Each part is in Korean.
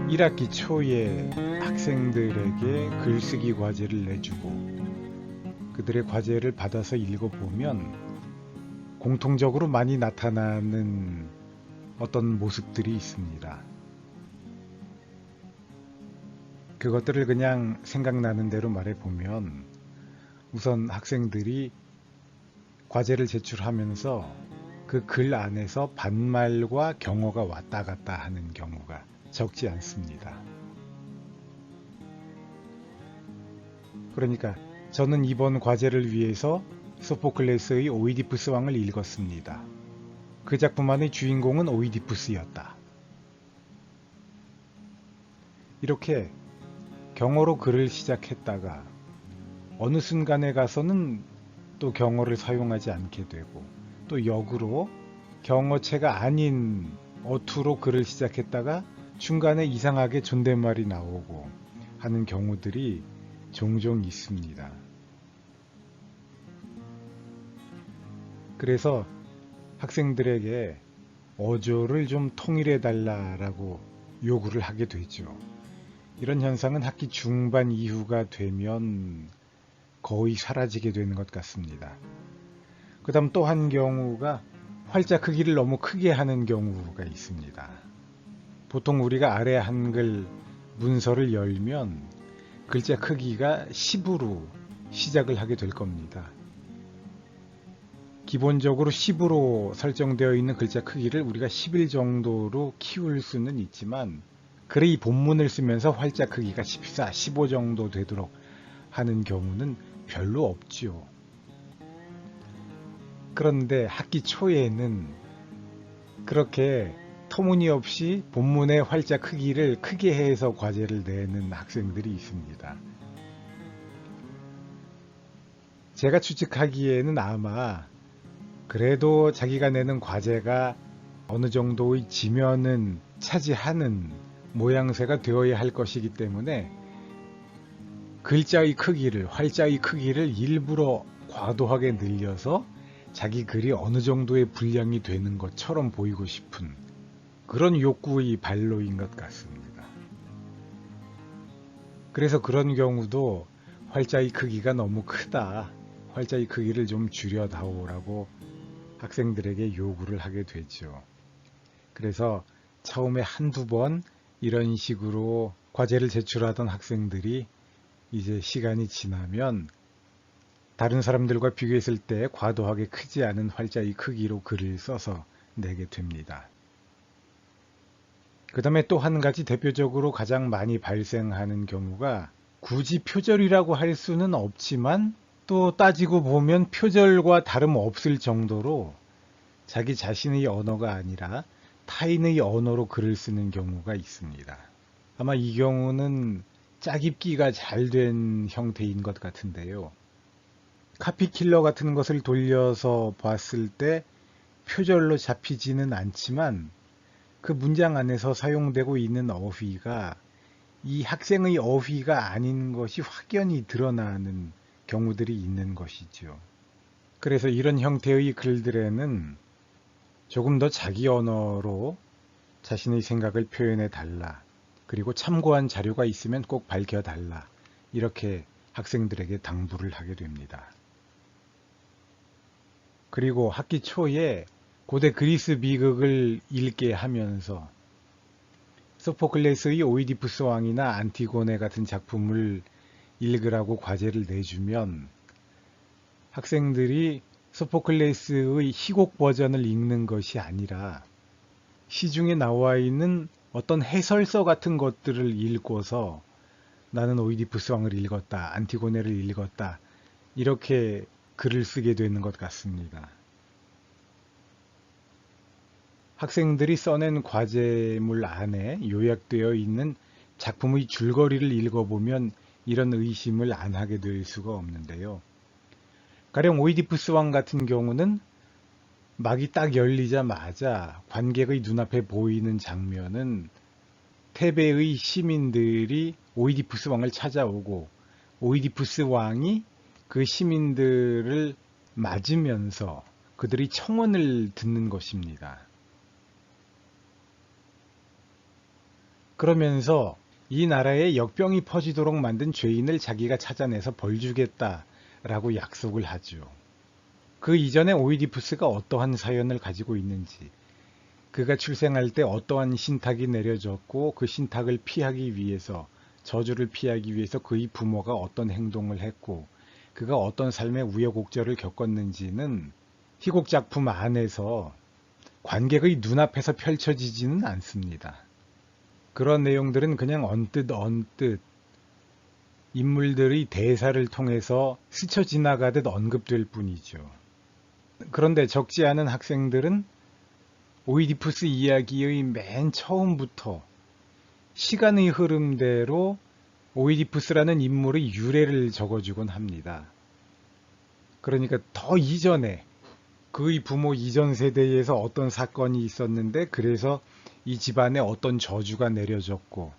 1학기 초에 학생들에게 글쓰기 과제를 내주고 그들의 과제를 받아서 읽어보면 공통적으로 많이 나타나는 어떤 모습들이 있습니다. 그것들을 그냥 생각나는 대로 말해보면 우선 학생들이 과제를 제출하면서 그 글 안에서 반말과 경어가 왔다 갔다 하는 경우가 적지 않습니다. 그러니까 저는 이번 과제를 위해서 소포클레스의 오이디푸스 왕을 읽었습니다. 그 작품 안의 주인공은 오이디푸스였다. 이렇게 경어로 글을 시작했다가 어느 순간에 가서는 또 경어를 사용하지 않게 되고 또 역으로 경어체가 아닌 어투로 글을 시작했다가 중간에 이상하게 존댓말이 나오고 하는 경우들이 종종 있습니다. 그래서 학생들에게 어조를 좀 통일해 달라라고 요구를 하게 되죠. 이런 현상은 학기 중반 이후가 되면 거의 사라지게 되는 것 같습니다. 그 다음 또 한 경우가 활자 크기를 너무 크게 하는 경우가 있습니다. 보통 우리가 아래 한글 문서를 열면 글자 크기가 10으로 시작을 하게 될 겁니다. 기본적으로 10으로 설정되어 있는 글자 크기를 우리가 11 정도로 키울 수는 있지만 글에 이 본문을 쓰면서 활자 크기가 14, 15 정도 되도록 하는 경우는 별로 없죠. 그런데 학기 초에는 그렇게 터무니없이 본문의 활자 크기를 크게 해서 과제를 내는 학생들이 있습니다. 제가 추측하기에는 아마 그래도 자기가 내는 과제가 어느 정도의 지면은 차지하는 모양새가 되어야 할 것이기 때문에 글자의 크기를, 활자의 크기를 일부러 과도하게 늘려서 자기 글이 어느 정도의 분량이 되는 것처럼 보이고 싶은 그런 욕구의 발로인 것 같습니다. 그래서 그런 경우도 활자의 크기가 너무 크다, 활자의 크기를 좀 줄여다오라고 학생들에게 요구를 하게 되죠. 그래서 처음에 한두 번 이런 식으로 과제를 제출하던 학생들이 이제 시간이 지나면 다른 사람들과 비교했을 때 과도하게 크지 않은 활자의 크기로 글을 써서 내게 됩니다. 그 다음에 또 한 가지 대표적으로 가장 많이 발생하는 경우가 굳이 표절이라고 할 수는 없지만 또 따지고 보면 표절과 다름없을 정도로 자기 자신의 언어가 아니라 타인의 언어로 글을 쓰는 경우가 있습니다. 아마 이 경우는 짜깁기가 잘 된 형태인 것 같은데요. 카피킬러 같은 것을 돌려서 봤을 때 표절로 잡히지는 않지만 그 문장 안에서 사용되고 있는 어휘가 이 학생의 어휘가 아닌 것이 확연히 드러나는 경우들이 있는 것이죠. 그래서 이런 형태의 글들에는 조금 더 자기 언어로 자신의 생각을 표현해 달라. 그리고 참고한 자료가 있으면 꼭 밝혀 달라. 이렇게 학생들에게 당부를 하게 됩니다. 그리고 학기 초에 고대 그리스 비극을 읽게 하면서 소포클레스의 오이디푸스 왕이나 안티고네 같은 작품을 읽으라고 과제를 내주면 학생들이 소포클레스의 희곡 버전을 읽는 것이 아니라 시중에 나와 있는 어떤 해설서 같은 것들을 읽고서 나는 오이디푸스 왕을 읽었다, 안티고네를 읽었다, 이렇게 글을 쓰게 되는 것 같습니다. 학생들이 써낸 과제물 안에 요약되어 있는 작품의 줄거리를 읽어보면 이런 의심을 안 하게 될 수가 없는데요. 가령 오이디푸스 왕 같은 경우는 막이 딱 열리자마자 관객의 눈앞에 보이는 장면은 테베의 시민들이 오이디푸스 왕을 찾아오고 오이디푸스 왕이 그 시민들을 맞으면서 그들이 청혼을 듣는 것입니다. 그러면서 이 나라에 역병이 퍼지도록 만든 죄인을 자기가 찾아내서 벌 주겠다라고 약속을 하죠. 그 이전에 오이디푸스가 어떠한 사연을 가지고 있는지, 그가 출생할 때 어떠한 신탁이 내려졌고 그 신탁을 피하기 위해서, 저주를 피하기 위해서 그의 부모가 어떤 행동을 했고 그가 어떤 삶의 우여곡절을 겪었는지는 희곡 작품 안에서 관객의 눈앞에서 펼쳐지지는 않습니다. 그런 내용들은 그냥 언뜻 인물들의 대사를 통해서 스쳐 지나가듯 언급될 뿐이죠. 그런데 적지 않은 학생들은 오이디푸스 이야기의 맨 처음부터 시간의 흐름대로 오이디푸스라는 인물의 유래를 적어주곤 합니다. 그러니까 더 이전에 그의 부모 이전 세대에서 어떤 사건이 있었는데 그래서 이 집안에 어떤 저주가 내려졌고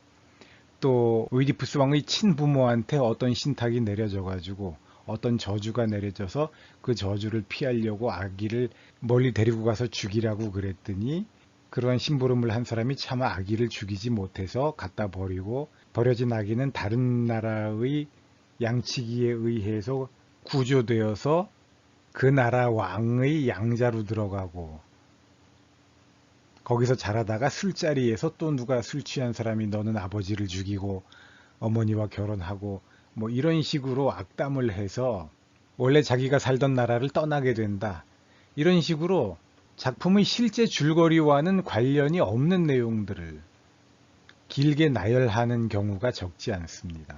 또 오이디푸스 왕의 친부모한테 어떤 신탁이 내려져 가지고 어떤 저주가 내려져서 그 저주를 피하려고 아기를 멀리 데리고 가서 죽이라고 그랬더니 그러한 심부름을 한 사람이 차마 아기를 죽이지 못해서 갖다 버리고 버려진 아기는 다른 나라의 양치기에 의해서 구조되어서 그 나라 왕의 양자로 들어가고 거기서 자라다가 술자리에서 또 누가 술 취한 사람이 너는 아버지를 죽이고 어머니와 결혼하고 뭐 이런 식으로 악담을 해서 원래 자기가 살던 나라를 떠나게 된다. 이런 식으로 작품의 실제 줄거리와는 관련이 없는 내용들을 길게 나열하는 경우가 적지 않습니다.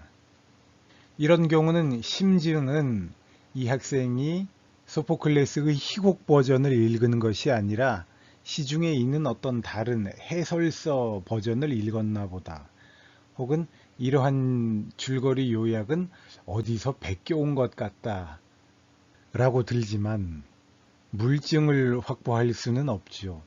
이런 경우는 심증은 이 학생이 소포클레스의 희곡 버전을 읽은 것이 아니라 시중에 있는 어떤 다른 해설서 버전을 읽었나 보다. 혹은 이러한 줄거리 요약은 어디서 베껴온 것 같다 라고 들지만 물증을 확보할 수는 없죠.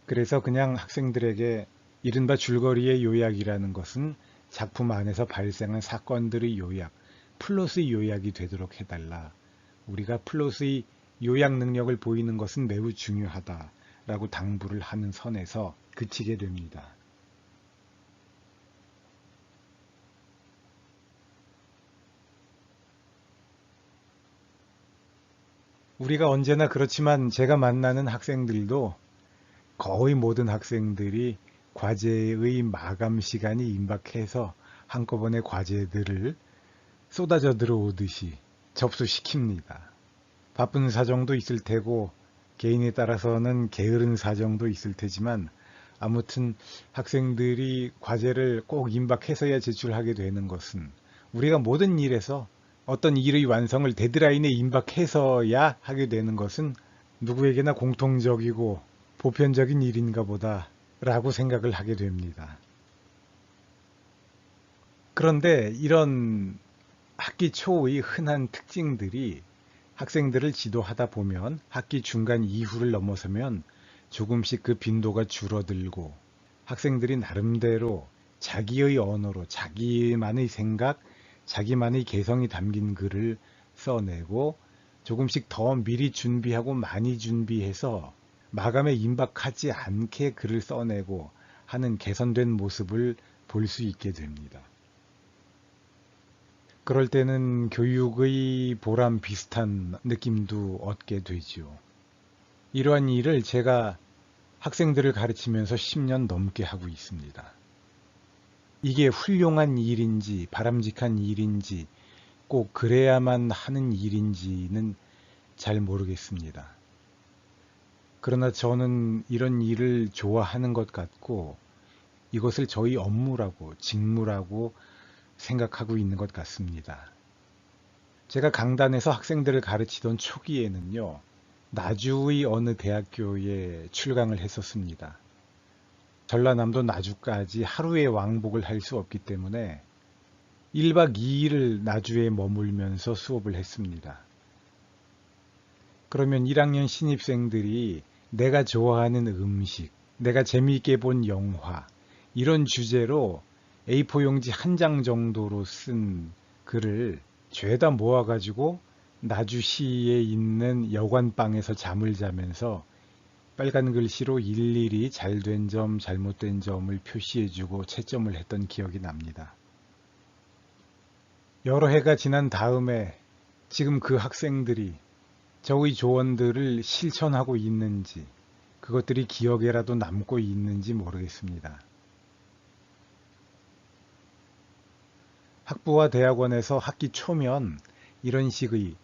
그래서 그냥 학생들에게 이른바 줄거리의 요약이라는 것은 작품 안에서 발생한 사건들의 요약, 플롯의 요약이 되도록 해달라. 우리가 플롯의 요약 능력을 보이는 것은 매우 중요하다라고 당부를 하는 선에서 그치게 됩니다. 우리가 언제나 그렇지만 제가 만나는 학생들도 거의 모든 학생들이 과제의 마감 시간이 임박해서 한꺼번에 과제들을 쏟아져 들어오듯이 접수시킵니다. 바쁜 사정도 있을 테고 개인에 따라서는 게으른 사정도 있을 테지만 아무튼 학생들이 과제를 꼭 임박해서야 제출하게 되는 것은 우리가 모든 일에서 어떤 일의 완성을 데드라인에 임박해서야 하게 되는 것은 누구에게나 공통적이고 보편적인 일인가 보다 라고 생각을 하게 됩니다. 그런데 이런 학기 초의 흔한 특징들이 학생들을 지도하다 보면 학기 중간 이후를 넘어서면 조금씩 그 빈도가 줄어들고 학생들이 나름대로 자기의 언어로 자기만의 생각, 자기만의 개성이 담긴 글을 써내고 조금씩 더 미리 준비하고 많이 준비해서 마감에 임박하지 않게 글을 써내고 하는 개선된 모습을 볼 수 있게 됩니다. 그럴 때는 교육의 보람 비슷한 느낌도 얻게 되죠. 이러한 일을 제가 학생들을 가르치면서 10년 넘게 하고 있습니다. 이게 훌륭한 일인지 바람직한 일인지 꼭 그래야만 하는 일인지는 잘 모르겠습니다. 그러나 저는 이런 일을 좋아하는 것 같고 이것을 저희 업무라고 직무라고 생각하고 있는 것 같습니다. 제가 강단에서 학생들을 가르치던 초기에는요, 나주의 어느 대학교에 출강을 했었습니다. 전라남도 나주까지 하루에 왕복을 할 수 없기 때문에 1박 2일을 나주에 머물면서 수업을 했습니다. 그러면 1학년 신입생들이 내가 좋아하는 음식, 내가 재미있게 본 영화, 이런 주제로 A4 용지 한 장 정도로 쓴 글을 죄다 모아가지고 나주시에 있는 여관방에서 잠을 자면서 빨간 글씨로 일일이 잘된 점, 잘못된 점을 표시해주고 채점을 했던 기억이 납니다. 여러 해가 지난 다음에 지금 그 학생들이 저의 조언들을 실천하고 있는지, 그것들이 기억에라도 남고 있는지 모르겠습니다. 학부와 대학원에서 학기 초면 이런 식의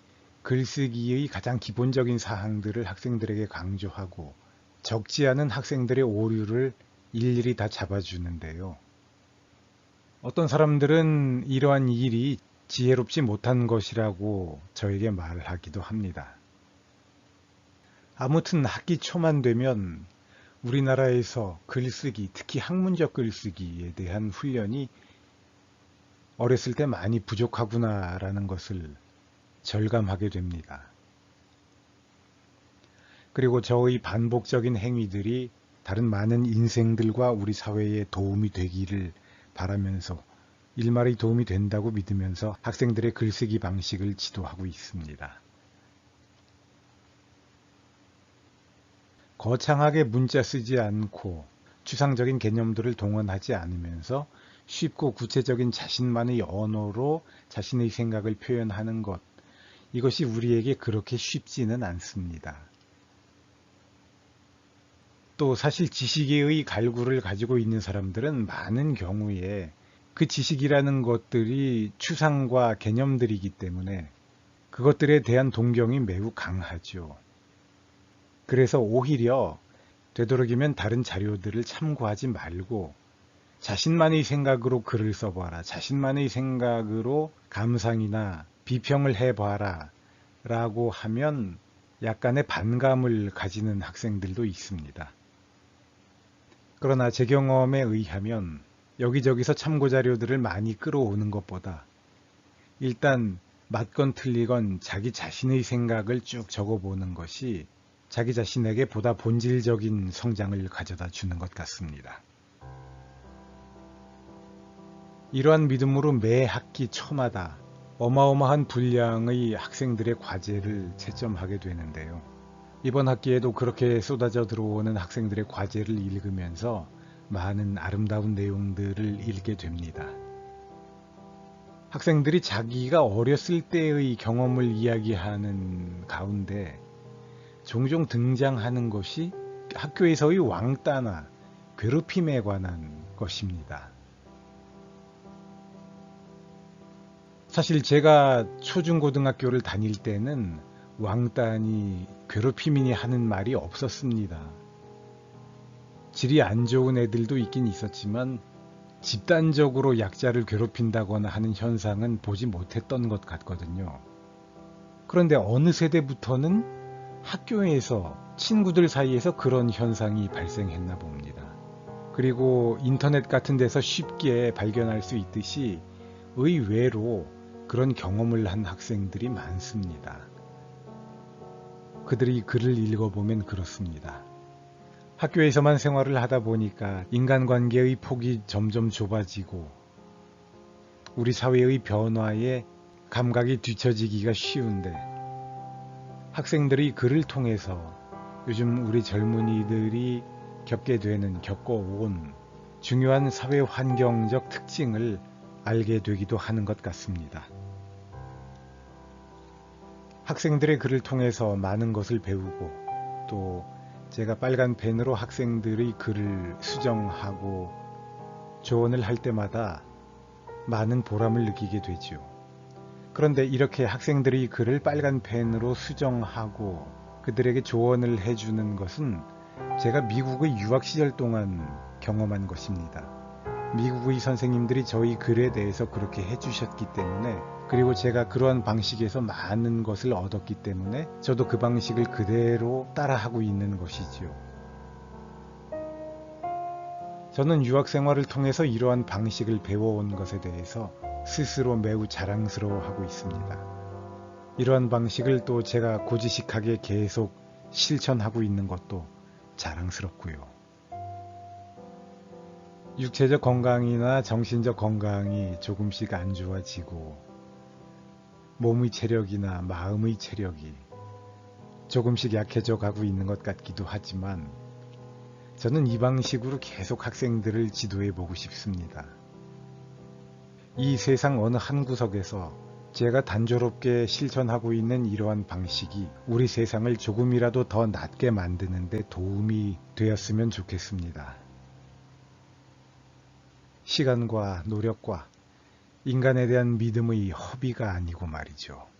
글쓰기의 가장 기본적인 사항들을 학생들에게 강조하고 적지 않은 학생들의 오류를 일일이 다 잡아주는데요. 어떤 사람들은 이러한 일이 지혜롭지 못한 것이라고 저에게 말하기도 합니다. 아무튼 학기 초만 되면 우리나라에서 글쓰기, 특히 학문적 글쓰기에 대한 훈련이 어렸을 때 많이 부족하구나라는 것을 절감하게 됩니다. 그리고 저의 반복적인 행위들이 다른 많은 인생들과 우리 사회에 도움이 되기를 바라면서 일말의 도움이 된다고 믿으면서 학생들의 글쓰기 방식을 지도하고 있습니다. 거창하게 문자 쓰지 않고 추상적인 개념들을 동원하지 않으면서 쉽고 구체적인 자신만의 언어로 자신의 생각을 표현하는 것, 이것이 우리에게 그렇게 쉽지는 않습니다. 또 사실 지식의 갈구를 가지고 있는 사람들은 많은 경우에 그 지식이라는 것들이 추상과 개념들이기 때문에 그것들에 대한 동경이 매우 강하죠. 그래서 오히려 되도록이면 다른 자료들을 참고하지 말고 자신만의 생각으로 글을 써봐라, 자신만의 생각으로 감상이나 비평을 해봐라 라고 하면 약간의 반감을 가지는 학생들도 있습니다. 그러나 제 경험에 의하면 여기저기서 참고자료들을 많이 끌어오는 것보다 일단 맞건 틀리건 자기 자신의 생각을 쭉 적어보는 것이 자기 자신에게 보다 본질적인 성장을 가져다 주는 것 같습니다. 이러한 믿음으로 매 학기 초마다 어마어마한 분량의 학생들의 과제를 채점하게 되는데요. 이번 학기에도 그렇게 쏟아져 들어오는 학생들의 과제를 읽으면서 많은 아름다운 내용들을 읽게 됩니다. 학생들이 자기가 어렸을 때의 경험을 이야기하는 가운데 종종 등장하는 것이 학교에서의 왕따나 괴롭힘에 관한 것입니다. 사실 제가 초중고등학교를 다닐 때는 왕따니 괴롭힘이니 하는 말이 없었습니다. 질이 안 좋은 애들도 있긴 있었지만 집단적으로 약자를 괴롭힌다거나 하는 현상은 보지 못했던 것 같거든요. 그런데 어느 세대부터는 학교에서 친구들 사이에서 그런 현상이 발생했나 봅니다. 그리고 인터넷 같은 데서 쉽게 발견할 수 있듯이 의외로 그런 경험을 한 학생들이 많습니다. 그들이 글을 읽어보면 그렇습니다. 학교에서만 생활을 하다 보니까 인간관계의 폭이 점점 좁아지고 우리 사회의 변화에 감각이 뒤처지기가 쉬운데 학생들이 글을 통해서 요즘 우리 젊은이들이 겪어온 중요한 사회 환경적 특징을 알게 되기도 하는 것 같습니다. 학생들의 글을 통해서 많은 것을 배우고 또 제가 빨간 펜으로 학생들의 글을 수정하고 조언을 할 때마다 많은 보람을 느끼게 되죠. 그런데 이렇게 학생들의 글을 빨간 펜으로 수정하고 그들에게 조언을 해주는 것은 제가 미국의 유학 시절 동안 경험한 것입니다. 미국의 선생님들이 저희 글에 대해서 그렇게 해주셨기 때문에 그리고 제가 그러한 방식에서 많은 것을 얻었기 때문에 저도 그 방식을 그대로 따라하고 있는 것이지요. 저는 유학 생활을 통해서 이러한 방식을 배워온 것에 대해서 스스로 매우 자랑스러워하고 있습니다. 이러한 방식을 또 제가 고지식하게 계속 실천하고 있는 것도 자랑스럽고요. 육체적 건강이나 정신적 건강이 조금씩 안 좋아지고 몸의 체력이나 마음의 체력이 조금씩 약해져 가고 있는 것 같기도 하지만 저는 이 방식으로 계속 학생들을 지도해 보고 싶습니다. 이 세상 어느 한 구석에서 제가 단조롭게 실천하고 있는 이러한 방식이 우리 세상을 조금이라도 더 낫게 만드는 데 도움이 되었으면 좋겠습니다. 시간과 노력과 인간에 대한 믿음의 허비가 아니고 말이죠.